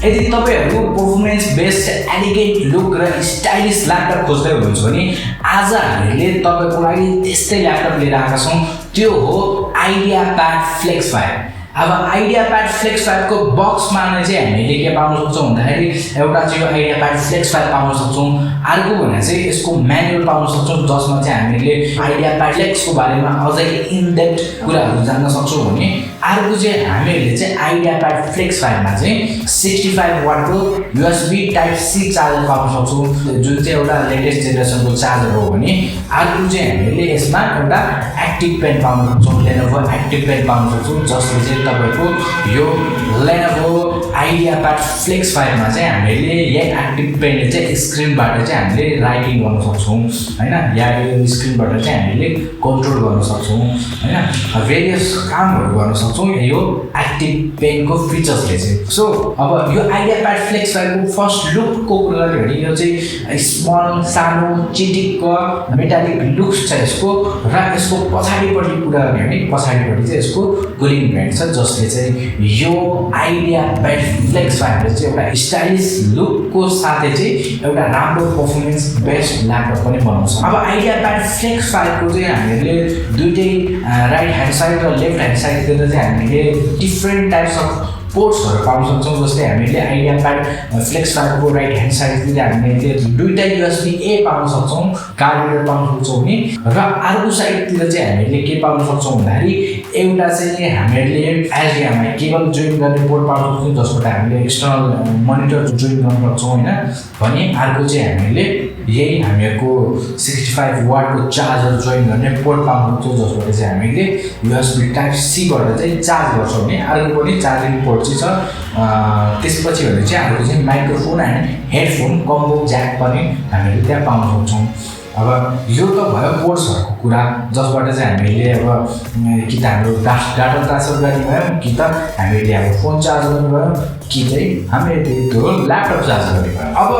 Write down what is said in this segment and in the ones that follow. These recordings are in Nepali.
यदि तपाईहरु परफर्मेन्स बेस्ड एलिगेन्ट लुक र स्टाइलिश ल्यापटप खोज्दै हुनुहुन्छ भने आज हामीले तपाईको लागि त्यस्तै ल्यापटप लिएर आएका छौं। त्यो हो आइडियाप्याड फ्लेक्स 5। अब आइडियाप्याड फ्लेक्स 5 को बक्समा नै चाहिँ हामीले के पाउन सक्छौं भन्दाखेरि एउटा चाहिँ आइडियाप्याड फ्लेक्स 5 पाउन सक्छौं, अर्को भने चाहिँ यसको म्यानुअल पाउन सक्छौं जसमा चाहिँ हामीले आइडियाप्याड फ्लेक्स को बारेमा अझै इन डेप्थ कुराहरु जान्न सक्छौं भने अर्को चाहिँ हामीले चाहिँ आइडियाप्याड फ्लेक्स 5 मा चाहिँ 65 वाट को USB टाइप C चार्जर पाउन सक्छौं जुन चाहिँ एउटा लेटेस्ट जेनेरेसनको चार्जर हो भने अर्को चाहिँ हामीले यसमा एउटा एक्टिभ पेन पाउन सक्छौं, LENOVO एक्टिभ पेन पाउन सक्छौं जसले चाहिँ तपाईको यो LENOVO आइडियाप्याड फ्लेक्स 5 मा चाहिँ हामीले यो एक्टिभ पेनले चाहिँ स्क्रिनबाट चाहिँ हामीले राइटिङ गर्न सक्छौं हैन, या यो स्क्रिनबाट चाहिँ हामीले कन्ट्रोल गर्न सक्छौं हैन, भेरियस कामहरु गर्न सक्छौं यो एक्टिभ पेनको फिचर्सले चाहिँ। सो अब यो आइडियाप्याड फ्लेक्स 5 को फर्स्ट लुक को कुरा गर्ने भने यो चाहिँ स्मल सानो चिटिक्क मेटालिक लुक छ यसको र यसको पछाडीपट्टि कुरा गर्ने भने पछाडीपट्टि चाहिँ यसको कुलिङ भेन्ट छ जसले चाहिँ यो आइडियाप्याड फ्लेक्स 5 ले चाहिँ एउटा स्टाइलिश लुक को साथै चाहिँ एउटा राम्रो परफर्मेन्स बेस्ड ल्यापटप पनि बनाउँछ। अब आइडियाप्याड फ्लेक्स 5 को चाहिँ हामीले दुईटै राइट ह्यान्ड साइड र लेफ्ट ह्यान्ड साइडतिर चाहिँ हामीले डिफरेन्ट टाइप्स अफ पोर्ट्सहरु पाउन सक्छौं। जस्तै हामीले आइडियाप्याड फ्लेक्स 5 को राइट ह्यान्ड साइडतिर हामीले दुईटा USB A पाउन सक्छौं, कार्ड रिडर पाउन सक्छौं नि, र अर्को साइडतिर चाहिँ हामीले के पाउन सक्छौं भन्दाखेरि एउटा चाहिँ हामीले HDMI केबल जोइन गर्ने पोर्ट पाउन सक्छौं जसबाट हामीले एक्सटर्नल मोनिटर जोइन गर्न सक्छौं हैन, भने अर्को चाहिँ हामीले यही हामीहरुको 65 वाट को चार्जर जोइन गर्ने पोर्ट पाउन सक्छौं जसबाट चाहिँ हामीले USB टाइप C बाट चाहिँ चार्ज गर्छौं नि, अर्को पनि चार्जिङ पोर्ट चाहिँ छ। त्यसपछि भने चाहिँ हाम्रो चाहिँ microphone and headphone combo jack पनि हामीले त्यहाँ पाउन सक्छौं। अब यो त भयो पोर्ट्सहरुको कुरा जसबाट चाहिँ हामीले अब कि त हाम्रो डाटा ट्रान्सफर गर्ने भयो कि त हामीले अब फोन चार्ज गर्ने भयो कि चाहिँ हामीले त्यो ल्यापटप चार्ज गर्ने भयो। अब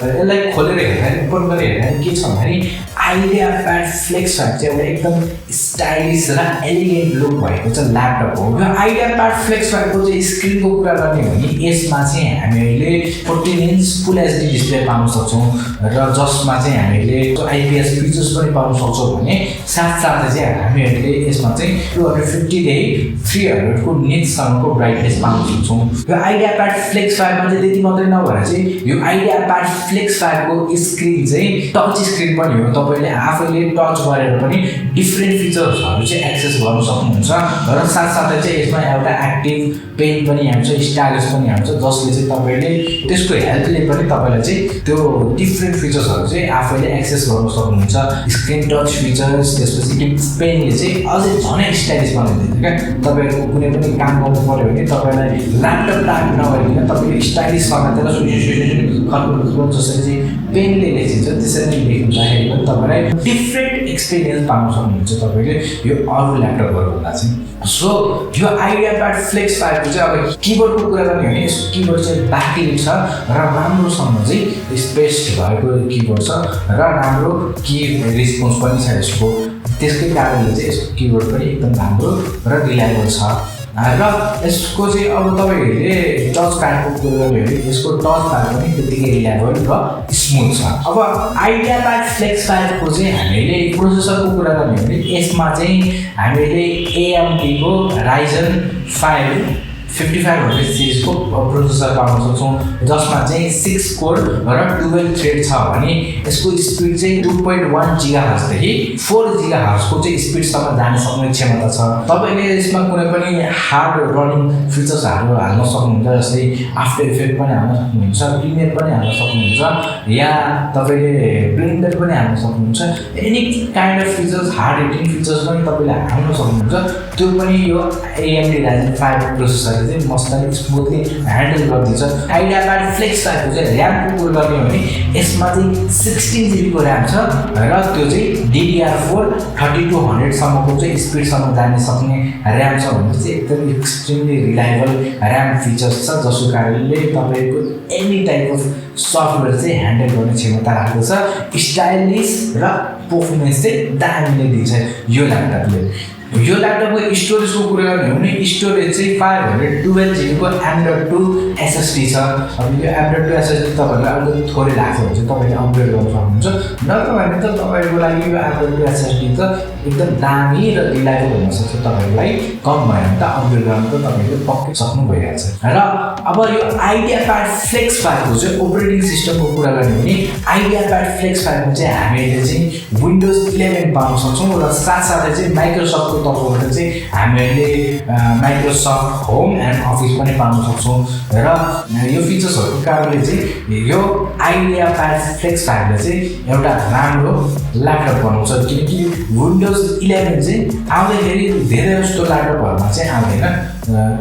यसलाई खोलेर हेर्दा ओपन गरेर हेर्दा के छ भन्दाखेरि आइडियाप्याड फ्लेक्स 5 चाहिँ एउटा एकदम स्टाइलिश र एलिगेन्ट लुक भएको चाहिँ ल्यापटप हो। यो आइडियाप्याड फ्लेक्स 5 को चाहिँ स्क्रिनको कुरा गर्ने भने यसमा चाहिँ हामीले 14 इंच फुल HD डिस्प्ले पाउन सक्छौं र जसमा चाहिँ हामीले IPS फिचर्स पनि पाउन सक्छौं भने साथसाथै चाहिँ हामीले यसमा चाहिँ 250 देखि 300 को निट्स सम्मको ब्राइटनेस पाउन सक्छौं। यो आइडियाप्याड फ्लेक्स 5 मा चाहिँ त्यति मात्रै नभएर चाहिँ यो आइडियाप्याड फ्लेक्स 5 को स्क्रिन चाहिँ टच स्क्रिन पनि हो। तपाईले आफैले टच गरेर पनि डिफरेन्ट फिचर्सहरु चाहिँ एक्सेस गर्न सक्नुहुन्छ र साथसाथै चाहिँ यसमा एउटा एक्टिभ पेन पनि आउँछ, स्टाइलस पनि आउँछ जसले चाहिँ तपाईले त्यसको हेल्पले पनि तपाईलाई चाहिँ त्यो डिफरेन्ट फिचर्सहरु चाहिँ आफैले एक्सेस गर्न सक्नुहुन्छ। स्क्रिन टच फिचर्स त्यसपछि टिप पेनले चाहिँ अझै झनै स्टाइलिश बनाइदिन्छ के। तपाईहरुको कुनै पनि काम गर्नु पर्यो भने तपाईलाई ल्यापटप टाइप नगरिकन तपाईले स्टाइलिश बनाएर खर्कुल जसरी चाहिँ पेनले लेखिन्छ त्यसरी नै लेख्दाखेरि पनि तपाईलाई डिफरेन्ट एक्सपिरियन्स पाउन सक्नुहुन्छ तपाईले यो अरु ल्यापटपहरु भन्दा चाहिँ। सो यो आइडियाप्याड फ्लेक्स 5 को चाहिँ अब कीबोर्डको कुरा गर्ने भने यसको कीबोर्ड चाहिँ ब्याकलिट छ र राम्रोसँग चाहिँ स्पेस्ड भएको कीबोर्ड छ र राम्रो की रिस्पोन्स पनि छ यसको। त्यसकै कारणले चाहिँ यसको कीबोर्ड पनि एकदम राम्रो र रिलायबल छ र यसको चाहिँ अब तपाईहरुले टच प्याडको कुरा गर्ने भने यसको टच प्याड पनि त्यतिकै रिलायबल र स्मुथ छ। अब आइडियाप्याड फ्लेक्स 5 को चाहिँ हामीले प्रोसेसरको कुरा गर्ने भने यसमा चाहिँ हामीले AMD को Ryzen 5 5500 सीरीज को प्रोसेसर पाउन सक्छौं जसमा चाहिँ 6 कोर र 12 थ्रेड छ भने यसको स्पिड चाहिँ 2.1 GHz देखि 4 GHz को चाहिँ स्पिड सम्म जान सक्ने क्षमता छ। तपाईले यसमा कुनै पनि हार्ड रनिङ फिचर्सहरु हाल्न सक्नुहुन्छ जस्तै आफ्टर इफेक्ट पनि हाल्न सक्नुहुन्छ, प्रिमियर पनि हाल्न सक्नुहुन्छ या तपाईले ब्लेन्डर पनि हाल्न सक्नुहुन्छ। Any kind of features hard heating features पनि तपाईले हाल्न सक्नुहुन्छ। त्यो पनि यो AMD Ryzen 5 प्रोसेसर चाहिँ मस्तले स्मुथली ह्यान्डल गर्दिन्छ। आइडियाप्याड फ्लेक्स 5 को चाहिँ र्याम को कुरा गर्ने भने यसमा चाहिँ 16 GB को र्याम छ र त्यो चाहिँ DDR4 3200 सम्मको चाहिँ स्पिड सम्म जान सक्ने र्याम छ भने चाहिँ एकदम एक्सट्रिमली रिलायबल र्याम फिचर्स छ जसको कारणले तपाईको एनी टाइप अफ सफ्टवेयर चाहिँ ह्यान्डल गर्ने क्षमता राख्दछ। स्टाइलिश र परफर्मेन्स चाहिँ दामीले दिन्छ यो ल्यापटपले। यो ल्यापटपको स्टोरेजको कुरा गर्ने हो भने स्टोरेज चाहिँ 512 GB को M.2 SSD छ। अब यो M.2 SSD तपाईहरुलाई अलिकति थोरै लाग्छ भने चाहिँ तपाईले अपग्रेड गर्न सक्नुहुन्छ। नत्र भने त तपाईहरुको लागि यो M.2 SSD त एकदम दामी र रिलायबल हुन सक्छ। तपाईहरुलाई कम भयो भने त अपग्रेड गर्न त तपाईले पक्कै सक्नु भइहाल्छ। र अब यो Ideapad Flex 5 को चाहिँ अपरेटिङ सिस्टमको कुरा गर्ने हो भने Ideapad Flex 5 को चाहिँ हामीले चाहिँ Windows 11 पाउन सक्छौं र साथसाथै चाहिँ माइक्रोसफ्टको तर्फबाट चाहिँ हामीले माइक्रोसफ्ट होम एन्ड अफिस पनि पाउन सक्छौं। र यो फिचर्सहरुको कारणले चाहिँ यो Ideapad Flex 5 ले चाहिँ एउटा राम्रो ल्यापटप बनाउँछ। किनकि Windows 11 चाहिँ आउँदाखेरि धेरै जस्तो ल्यापटपहरुमा चाहिँ आउँदैन,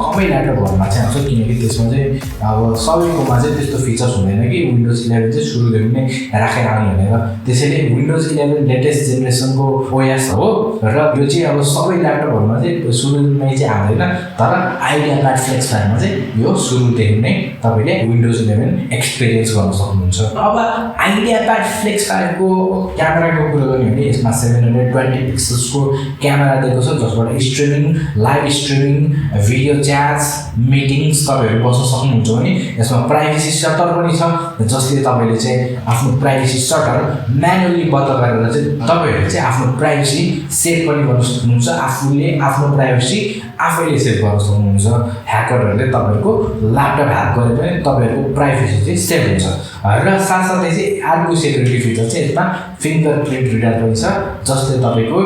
कमै ल्यापटपहरुमा चाहिँ आउँछ। किनकि त्यसमा चाहिँ अब सबैकोमा चाहिँ त्यस्तो फिचर्स हुँदैन कि Windows 11 चाहिँ सुरुदेखि नै राखेर आउने भनेर। त्यसैले Windows 11 लेटेस्ट जेनेरेसनको OS हो र यो चाहिँ अब सबै ल्यापटपहरुमा चाहिँ सुरुमै चाहिँ आउँदैन। तर Ideapad Flex 5 मा चाहिँ यो सुरुदेखि नै तपाईले Windows 11 एक्सपीरियन्स गर्न सक्नुहुन्छ। अब Ideapad Flex 5 को क्यामेराको कुरा गर्ने हो भने यसमा 720 पिक्सल्सको क्यामेरा दिएको छ, जसबाट streaming, live streaming, video chats, meetings तपाईहरु बस्न सक्नुहुन्छ भने यसमा प्राइभेसी सटर पनि छ, जसले तपाईले चाहिँ आफ्नो प्राइभेसी सटर म्यानुअली बन्द गरेर चाहिँ तपाईहरुले चाहिँ आफ्नो प्राइभेसी सेभ पनि गर्न सक्नुहुन्छ। आफूले आफ्नो प्राइभेसी आफैले सेभ गर्न सक्नुहुन्छ। ह्याकरहरुले तपाईहरुको ल्यापटप ह्याक गरे पनि तपाईहरुको प्राइभेसी चाहिँ सेभ हुन्छ। र साथसाथै चाहिँ अर्को सेक्युरिटी फिचर चाहिँ यसमा फिङ्गरप्रिन्ट रिडर पनि छ, जसले तपाईको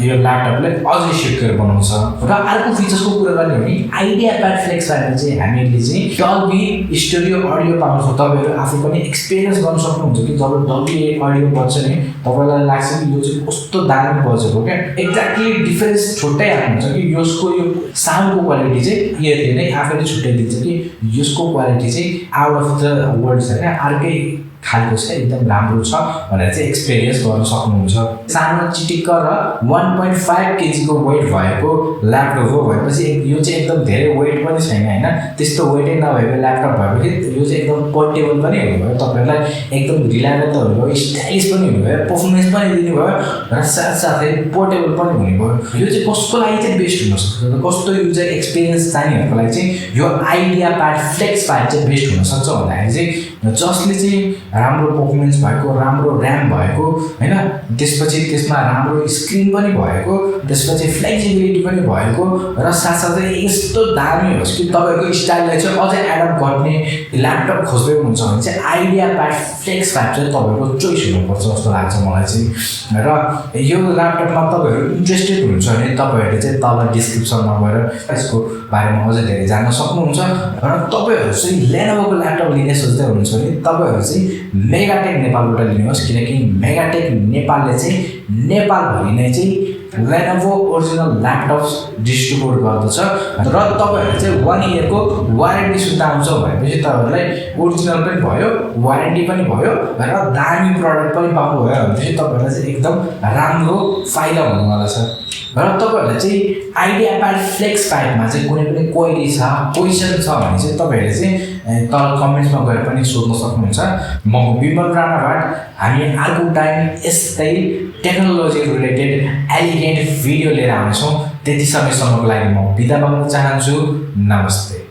यो ल्यापटपलाई अझै सिक्योर बनाउँछ। र अर्को फिचर्सको कुरा गर्ने हो भने Ideapad Flex 5 मा चाहिँ हामीले चाहिँ डल्बी स्टुडियो अडियो पाउन सक्छौं। तपाईहरु आफै पनि एक्सपीरियन्स गर्न सक्नुहुन्छ कि जब डल्बी अडियो बज्छ नि तपाईलाई लाग्छ कि यो चाहिँ कस्तो दामी बजेको क्या। एक्ज्याक्टली डिफरेन्स छुट्टै आउँछ कि यसको यो साउन्डको क्वालिटी चाहिँ इयरले नै आफैले छुट्टै दिन्छ कि यसको क्वालिटी चाहिँ आउट अफ द वर्ल्ड छ क्या, अर्कै खालको छ, एकदम राम्रो छ भनेर चाहिँ एक्सपीरियन्स गर्न सक्नुहुन्छ। सानो चिटिक्क र 1.5 केजी को वेट भएको ल्यापटप हो भनेपछि यो चाहिँ एकदम धेरै वेट पनि छैन हैन। त्यस्तो वेटै नभएको ल्यापटप भएपछि यो चाहिँ एकदम पोर्टेबल पनि हुनुभयो, तपाईहरुलाई एकदम रिलायबल त हुनुभयो, स्टाइलिस पनि हुनुभयो, परफर्मेन्स पनि दिनुभयो र साथसाथै पोर्टेबल पनि हुनुभयो। यो चाहिँ कसको लागि चाहिँ बेस्ट हुन सक्छ, कस्तो युजर एक्सपीरियन्स चाहिनेहरुको लागि चाहिँ यो Ideapad Flex 5 चाहिँ बेस्ट हुन सक्छ भन्दाखेरि चाहिँ जसले चाहिँ राम्रो परफर्मेन्स भएको, राम्रो र्याम भएको हैन, त्यसपछि त्यसमा राम्रो स्क्रिन पनि भएको, त्यसपछि फ्लेक्सिबिलिटी पनि भएको र साथसाथै यस्तो दामी होस् कि तपाईको स्टाइललाई चाहिँ अझै एडप्ट गर्ने ल्यापटप खोज्दै हुनुहुन्छ भने चाहिँ Ideapad Flex 5 चाहिँ तपाईको चोइस हुनुपर्छ जस्तो लाग्छ मलाई चाहिँ। र यो ल्यापटपमा तपाईहरु इन्ट्रेस्टेड हुनुहुन्छ भने तपाईहरुले चाहिँ तल डिस्क्रिप्सनमा गएर यसको बारेमा अझै धेरै जान्न सक्नुहुन्छ। र तपाईहरु चाहिँ Lenovo को ल्यापटप लिने सोच्दै हुनुहुन्छ भने तपाईहरु चाहिँ Megatech नेपालबाट लिनुहोस्, किनकि Megatech नेपालले चाहिँ नेपालभरि नै चाहिँ Lenovo ओरिजिनल ल्यापटप्स डिस्ट्रिब्युट गर्दछ। र तपाईहरुले चाहिँ 1 इयरको वारेन्टी सुविधा आउँछ भनेपछि तपाईहरुलाई ओरिजिनल पनि भयो, वारेन्टी पनि भयो र दामी प्रोडक्ट पनि पाउनु भयो भनेपछि तपाईहरुलाई चाहिँ एकदम राम्रो फाइदा हुनेवाला छ। र तपाईहरुले चाहिँ Ideapad Flex 5 मा चाहिँ कुनै पनि क्वेरी छ, क्वेशन छ भने चाहिँ तपाईहरुले चाहिँ तल कमेन्ट्समा गएर पनि सोध्न सक्नुहुन्छ। म विमल राणाबाट हामी अर्को टाइम यस्तै टेक्नोलोजी रिलेटेड एलिगेन्ट भिडियो लिएर आउँछौं। त्यति समयसम्मको लागि म बिदा माग्न चाहन्छु। नमस्ते।